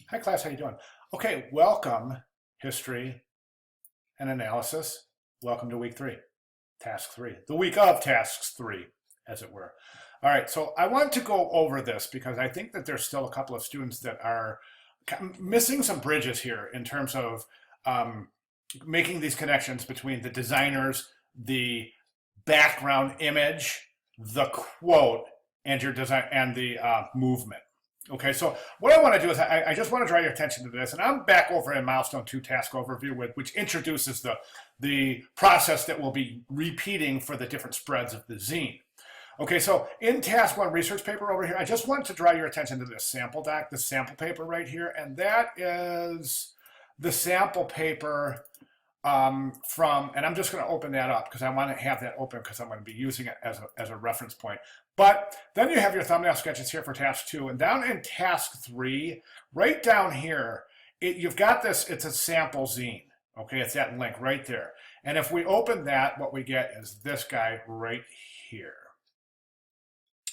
Hi class, how you doing? Okay, welcome, history and analysis. Welcome to week 3, task 3, the week of tasks 3, as it were. All right, so I want to go over this because I think that there's still a couple of students that are missing some bridges here in terms of um, making these connections between the designers, the background image, the quote, and your design and the movement. Okay, so what I want to do is I just want to draw your attention to this, and I'm back over in Milestone 2 task overview, which introduces the process that we'll be repeating for the different spreads of the zine. Okay, so in task 1 research paper over here, I just wanted to draw your attention to this sample doc, this sample paper right here, and that is the sample paper and I'm just going to open that up because I want to have that open because I'm going to be using it as a reference point. But then you have your thumbnail sketches here for task 2, and down in task 3, right down here, you've got this, it's a sample zine. Okay, it's that link right there. And if we open that, what we get is this guy right here.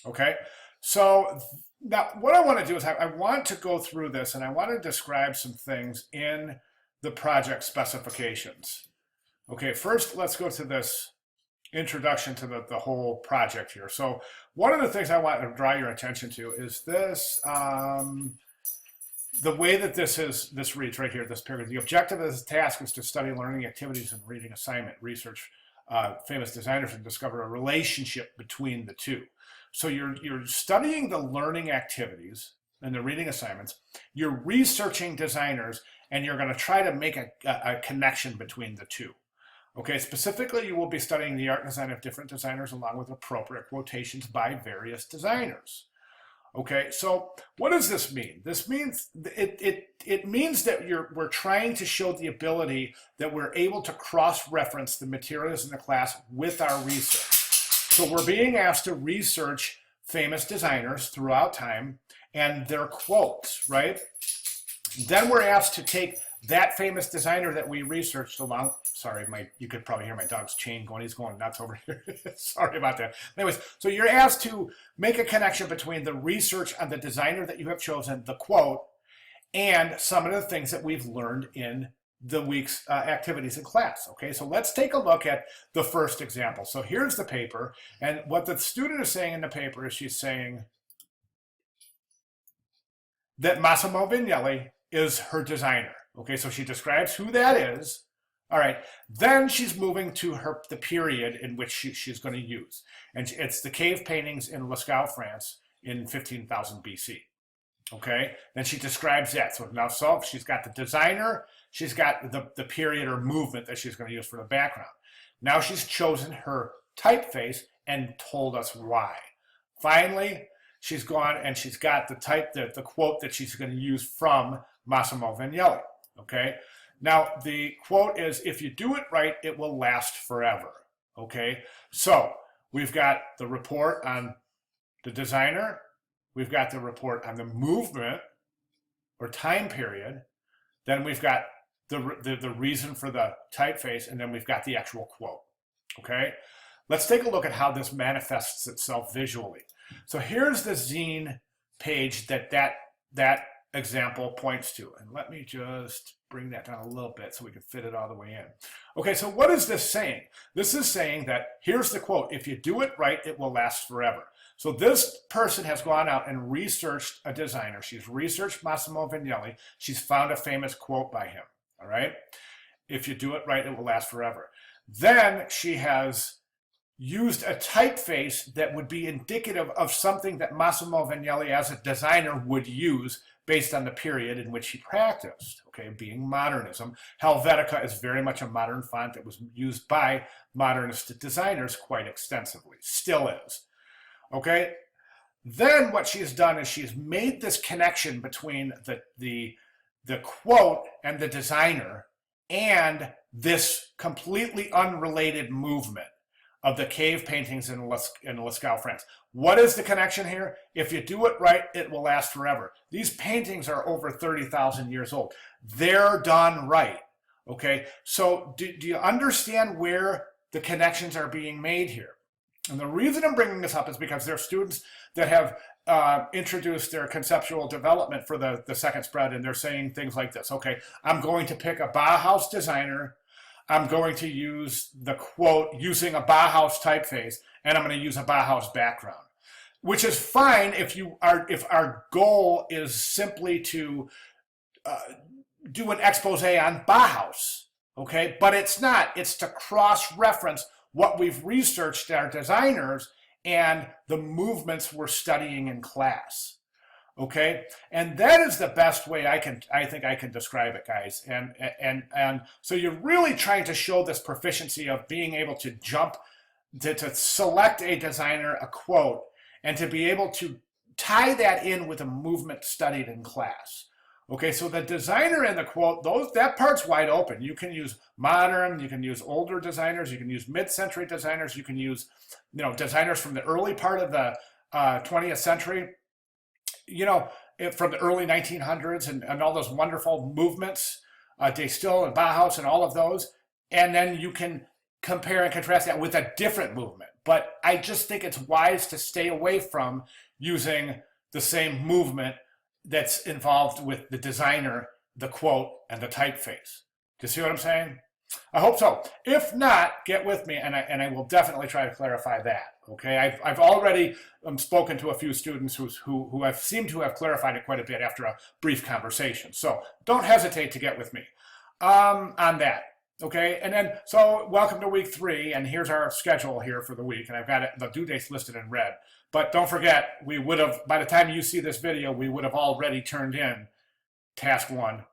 Okay, so now what I want to do is I want to go through this and I want to describe some things in the project specifications. Okay, first let's go to this introduction to the whole project here. So one of the things I want to draw your attention to is this, the way that this reads right here, this paragraph. The objective of this task is to study learning activities and reading assignment, research famous designers and discover a relationship between the two. So you're studying the learning activities and the reading assignments, you're researching designers, and you're going to try to make a connection between the two. Okay, specifically, you will be studying the art and design of different designers along with appropriate quotations by various designers. Okay, so what does this mean? This means it means that we're trying to show the ability that we're able to cross-reference the materials in the class with our research. So we're being asked to research famous designers throughout time and their quotes, right? Then we're asked to take that famous designer that we researched along. Sorry, you could probably hear my dog's chain going. He's going nuts over here. Sorry about that. Anyways, so you're asked to make a connection between the research on the designer that you have chosen, the quote, and some of the things that we've learned in the week's activities in class. Okay, so let's take a look at the first example. So here's the paper, and what the student is saying in the paper is she's saying that Massimo Vignelli is her designer. Okay, so she describes who that is. All right, then she's moving to the period in which she's going to use. And it's the cave paintings in Lascaux, France in 15,000 BC. Okay, then she describes that. So now she's got the designer, she's got the period or movement that she's going to use for the background. Now she's chosen her typeface and told us why. Finally, she's gone and she's got the quote that she's going to use from Massimo Vignelli. Okay, now the quote is, "If you do it right, it will last forever." Okay, so we've got the report on the designer, we've got the report on the movement or time period, then we've got the reason for the typeface, and then we've got the actual quote. Okay, let's take a look at how this manifests itself visually. So here's the zine page that example points to. And let me just bring that down a little bit so we can fit it all the way in. Okay, so what is this saying? This is saying that here's the quote: "If you do it right, it will last forever." So this person has gone out and researched a designer. She's researched Massimo Vignelli. She's found a famous quote by him, all right? "If you do it right, it will last forever." Then she has used a typeface that would be indicative of something that Massimo Vignelli as a designer would use based on the period in which he practiced, okay, being modernism. Helvetica is very much a modern font that was used by modernist designers quite extensively, still is, okay? Then what she's done is she's made this connection between the quote and the designer and this completely unrelated movement of the cave paintings in Lascaux, France. What is the connection here? If you do it right, it will last forever. These paintings are over 30,000 years old. They're done right, okay? So do you understand where the connections are being made here? And the reason I'm bringing this up is because there are students that have introduced their conceptual development for the second spread, and they're saying things like this. Okay, I'm going to pick a Bauhaus designer. I'm going to use the quote using a Bauhaus typeface, and I'm going to use a Bauhaus background, which is fine if our goal is simply to do an expose on Bauhaus, okay? But it's not. It's to cross-reference what we've researched our designers and the movements we're studying in class, okay? And that is the best way I think I can describe it, guys. And so you're really trying to show this proficiency of being able to jump, to select a designer, a quote, and to be able to tie that in with a movement studied in class. Okay, so the designer and the quote, that part's wide open. You can use modern, you can use older designers, you can use mid-century designers, you can use, designers from the early part of the 20th century, from the early 1900s and all those wonderful movements, De Stijl and Bauhaus and all of those. And then you can compare and contrast that with a different movement. But I just think it's wise to stay away from using the same movement that's involved with the designer, the quote, and the typeface. Do you see what I'm saying? I hope so. If not, get with me, and I will definitely try to clarify that. Okay, I've already spoken to a few students who have seemed to have clarified it quite a bit after a brief conversation. So don't hesitate to get with me on that. Okay, and then so welcome to week 3, and here's our schedule here for the week, and I've got the due dates listed in red. But don't forget, we would have, by the time you see this video, we would have already turned in task 1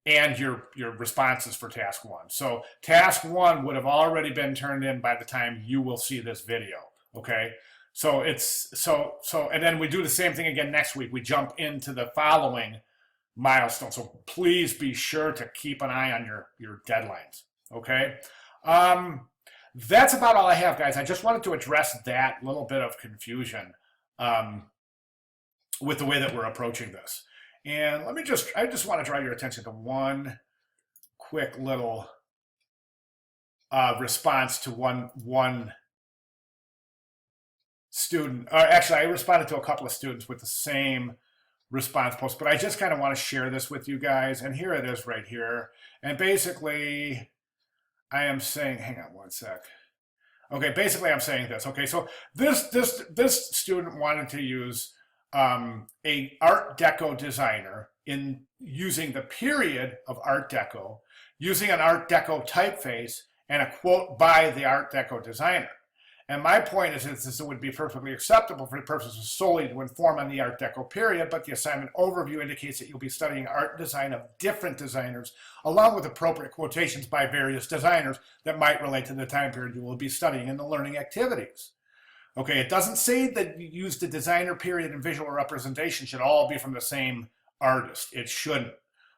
and your responses for task 1. So task 1 would have already been turned in by the time you will see this video. Okay, so and then we do the same thing again next week. We jump into the following milestone. So please be sure to keep an eye on your deadlines. Okay. That's about all I have, guys. I just wanted to address that little bit of confusion with the way that we're approaching this. And I just want to draw your attention to one quick little response to one student. Or actually, I responded to a couple of students with the same response post, but I just kind of want to share this with you guys. And here it is right here. And basically, I am saying, hang on one sec. Okay, basically I'm saying this. Okay, so this student wanted to use a Art Deco designer in using the period of Art Deco, using an Art Deco typeface, and a quote by the Art Deco designer. And my point is that this would be perfectly acceptable for the purposes solely to inform on the Art Deco period, but the assignment overview indicates that you'll be studying art design of different designers, along with appropriate quotations by various designers that might relate to the time period you will be studying in the learning activities. Okay, it doesn't say that you use the designer period and visual representation should all be from the same artist. It shouldn't.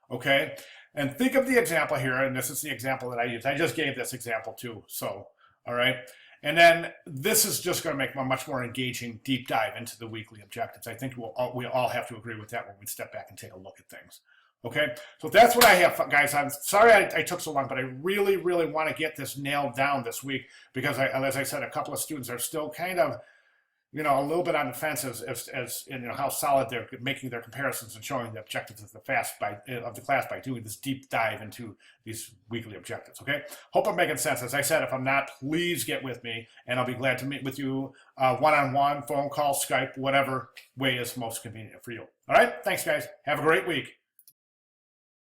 Okay, and think of the example here, and this is the example that I used. I just gave this example too, so, all right. And then this is just going to make a much more engaging deep dive into the weekly objectives. I think we all have to agree with that when we step back and take a look at things. Okay, so that's what I have, guys. I'm sorry I took so long, but I really, really want to get this nailed down this week because, as I said, a couple of students are still kind of, a little bit on the fence as how solid they're making their comparisons and showing the objectives of the class by doing this deep dive into these weekly objectives. Okay, hope I'm making sense. As I said, if I'm not, please get with me, and I'll be glad to meet with you one-on-one, phone call, Skype, whatever way is most convenient for you. All right, thanks, guys. Have a great week.